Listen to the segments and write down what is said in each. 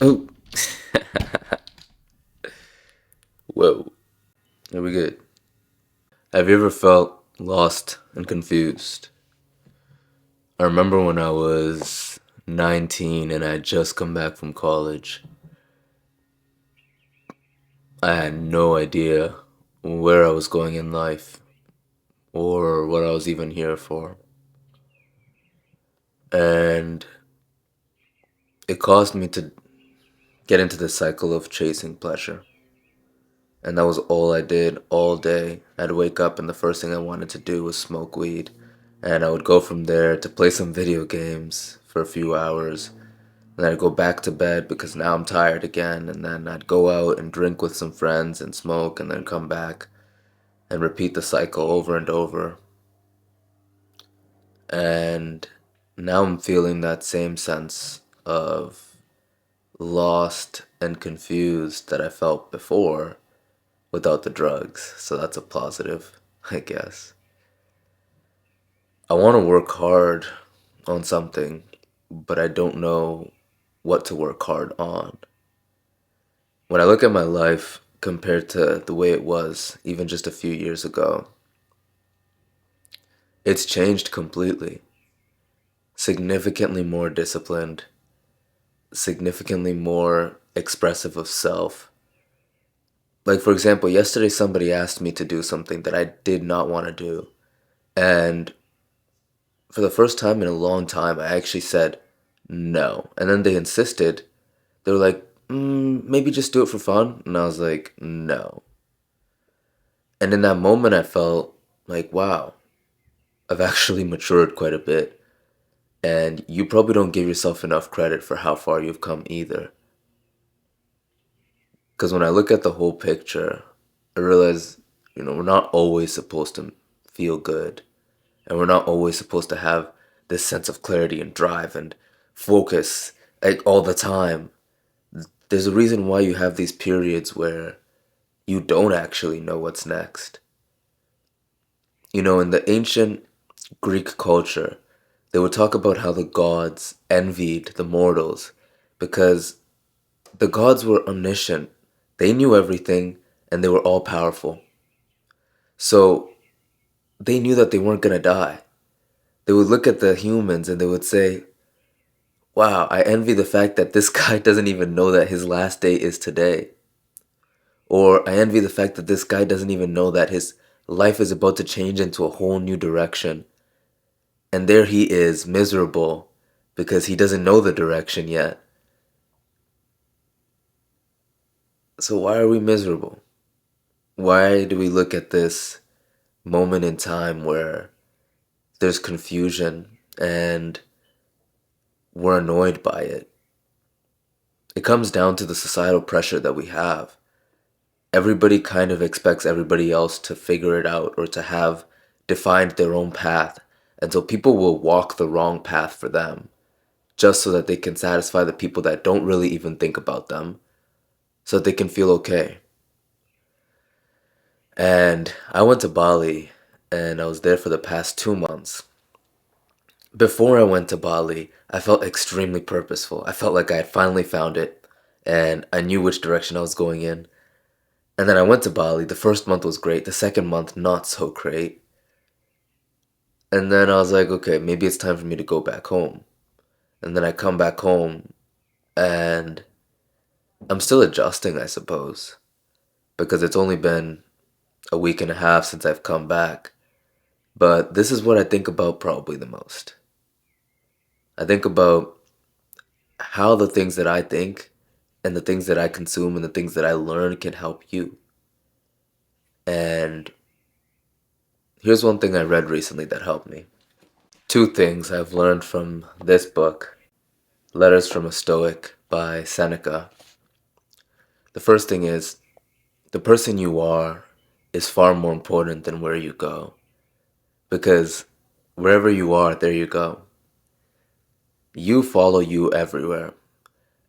Oh, whoa. Are we good? Have you ever felt lost and confused? I remember when I was 19 and I had just come back from college. I had no idea where I was going in life or what I was even here for. And it caused me to get into the cycle of chasing pleasure. And that was all I did all day. I'd wake up and the first thing I wanted to do was smoke weed. And I would go from there to play some video games for a few hours. And then I'd go back to bed because now I'm tired again. And then I'd go out and drink with some friends and smoke and then come back and repeat the cycle over and over. And now I'm feeling that same sense of lost and confused that I felt before without the drugs. So that's a positive, I guess. I want to work hard on something, but I don't know what to work hard on. When I look at my life compared to the way it was even just a few years ago, it's changed completely. Significantly more disciplined, significantly more expressive of self. Like, for example, yesterday somebody asked me to do something that I did not want to do. And for the first time in a long time, I actually said no. And then they insisted. They were like, maybe just do it for fun. And I was like, no. And in that moment, I felt like, wow, I've actually matured quite a bit. And you probably don't give yourself enough credit for how far you've come either. Because when I look at the whole picture, I realize, we're not always supposed to feel good. And we're not always supposed to have this sense of clarity and drive and focus like all the time. There's a reason why you have these periods where you don't actually know what's next. In the ancient Greek culture, they would talk about how the gods envied the mortals because the gods were omniscient. They knew everything and they were all powerful. So they knew that they weren't going to die. They would look at the humans and they would say, wow, I envy the fact that this guy doesn't even know that his last day is today. Or I envy the fact that this guy doesn't even know that his life is about to change into a whole new direction. And there he is, miserable, because he doesn't know the direction yet. So why are we miserable? Why do we look at this moment in time where there's confusion and we're annoyed by it? It comes down to the societal pressure that we have. Everybody kind of expects everybody else to figure it out or to have defined their own path. And so people will walk the wrong path for them just so that they can satisfy the people that don't really even think about them so that they can feel okay. And I went to Bali and I was there for the past 2 months. Before I went to Bali, I felt extremely purposeful. I felt like I had finally found it and I knew which direction I was going in. And then I went to Bali. The first month was great, the second month, not so great. And then I was like, okay, maybe it's time for me to go back home. And then I come back home and I'm still adjusting, I suppose, because it's only been a week and a half since I've come back. But this is what I think about probably the most. I think about how the things that I think and the things that I consume and the things that I learn can help you. And here's one thing I read recently that helped me. Two things I've learned from this book, Letters from a Stoic by Seneca. The first thing is, the person you are is far more important than where you go. Because wherever you are, there you go. You follow you everywhere.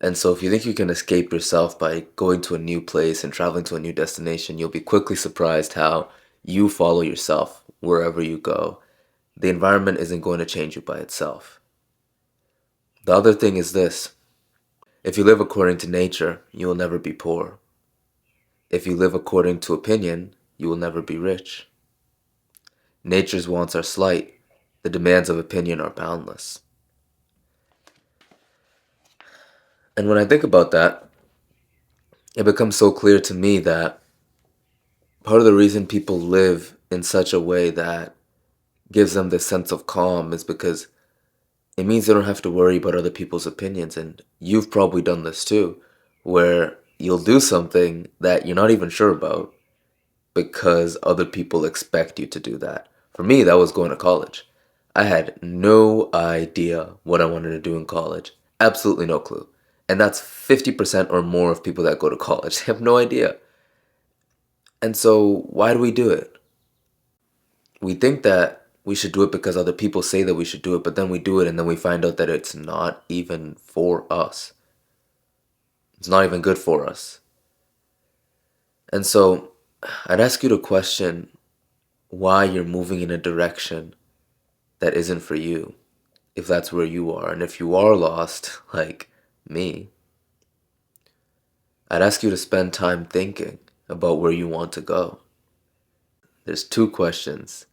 And so if you think you can escape yourself by going to a new place and traveling to a new destination, you'll be quickly surprised how you follow yourself wherever you go. The environment isn't going to change you by itself. The other thing is this. If you live according to nature, you will never be poor. If you live according to opinion, you will never be rich. Nature's wants are slight, the demands of opinion are boundless. And when I think about that, it becomes so clear to me that part of the reason people live in such a way that gives them this sense of calm is because it means they don't have to worry about other people's opinions. And you've probably done this too, where you'll do something that you're not even sure about because other people expect you to do that. For me, that was going to college. I had no idea what I wanted to do in college. Absolutely no clue. And that's 50% or more of people that go to college. They have no idea. And so, why do we do it? We think that we should do it because other people say that we should do it, but then we do it and then we find out that it's not even for us. It's not even good for us. And so, I'd ask you to question why you're moving in a direction that isn't for you, if that's where you are. And if you are lost, like me, I'd ask you to spend time thinking about where you want to go. There's two questions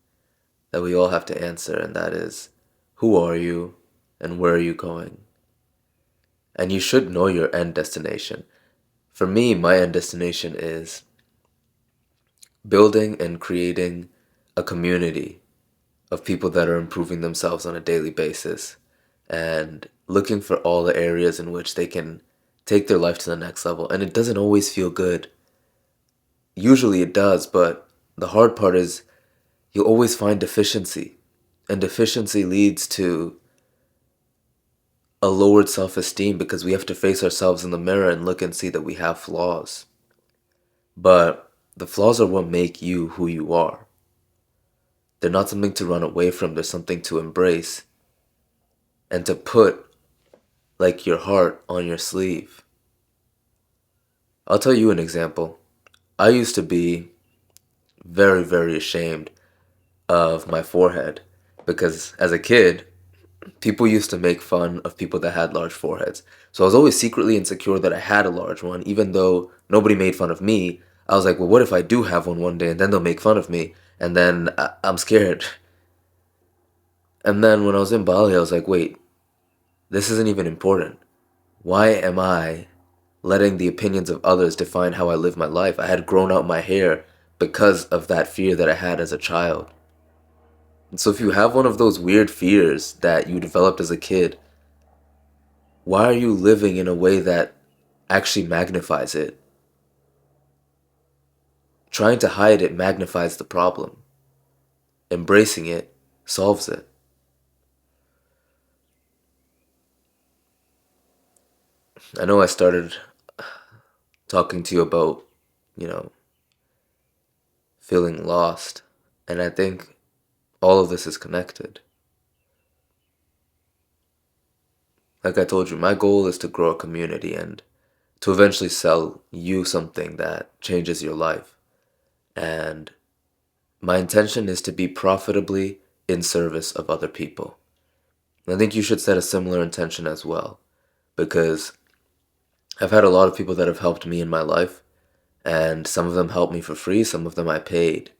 that we all have to answer, and that is, who are you and where are you going? And you should know your end destination. For me, my end destination is building and creating a community of people that are improving themselves on a daily basis and looking for all the areas in which they can take their life to the next level. And it doesn't always feel good. Usually it does, but the hard part is you'll always find deficiency. And deficiency leads to a lowered self-esteem because we have to face ourselves in the mirror and look and see that we have flaws. But the flaws are what make you who you are. They're not something to run away from, they're something to embrace and to put like your heart on your sleeve. I'll tell you an example. I used to be very, very ashamed of my forehead because as a kid, people used to make fun of people that had large foreheads. So I was always secretly insecure that I had a large one, even though nobody made fun of me. I was like, well, what if I do have one day and then they'll make fun of me? And then I'm scared. And then when I was in Bali, I was like, wait, this isn't even important. Why am I letting the opinions of others define how I live my life? I had grown out my hair because of that fear that I had as a child. And so if you have one of those weird fears that you developed as a kid, why are you living in a way that actually magnifies it? Trying to hide it magnifies the problem. Embracing it solves it. I know I started talking to you about, you know, feeling lost, and I think all of this is connected. Like I told you, my goal is to grow a community and to eventually sell you something that changes your life. And my intention is to be profitably in service of other people. And I think you should set a similar intention as well, because I've had a lot of people that have helped me in my life, and some of them helped me for free, some of them I paid.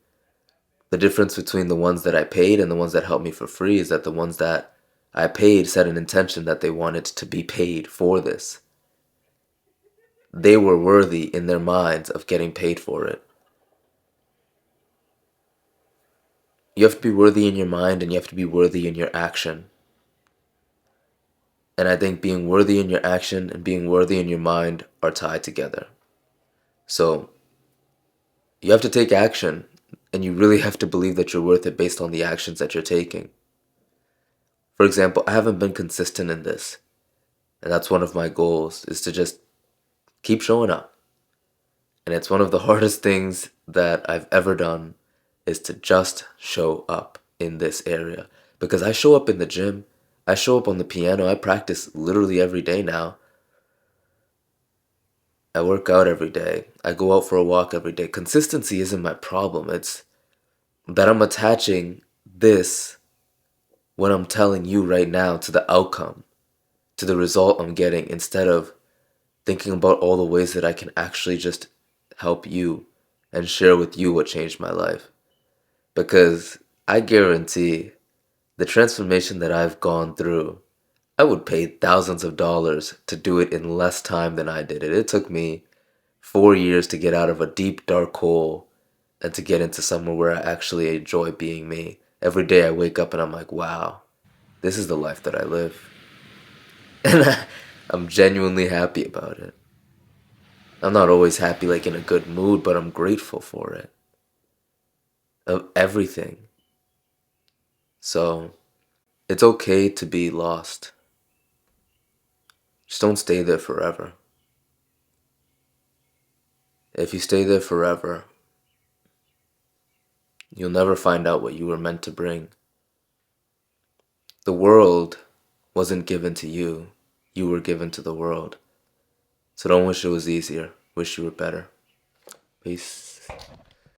The difference between the ones that I paid and the ones that helped me for free is that the ones that I paid set an intention that they wanted to be paid for this. They were worthy in their minds of getting paid for it. You have to be worthy in your mind and you have to be worthy in your action. And I think being worthy in your action and being worthy in your mind are tied together. So you have to take action and you really have to believe that you're worth it based on the actions that you're taking. For example, I haven't been consistent in this. And that's one of my goals, is to just keep showing up. And it's one of the hardest things that I've ever done, is to just show up in this area. Because I show up in the gym, I show up on the piano, I practice literally every day now. I work out every day, I go out for a walk every day. Consistency isn't my problem, it's that I'm attaching this, what I'm telling you right now, to the outcome, to the result I'm getting, instead of thinking about all the ways that I can actually just help you and share with you what changed my life. Because I guarantee the transformation that I've gone through, I would pay thousands of dollars to do it in less time than I did it. It took me 4 years to get out of a deep, dark hole and to get into somewhere where I actually enjoy being me. Every day I wake up and I'm like, wow, this is the life that I live. And I'm genuinely happy about it. I'm not always happy, like in a good mood, but I'm grateful for it. Of everything. So, it's okay to be lost. Just don't stay there forever. If you stay there forever, you'll never find out what you were meant to bring. The world wasn't given to you, you were given to the world. So don't wish it was easier, wish you were better. Peace.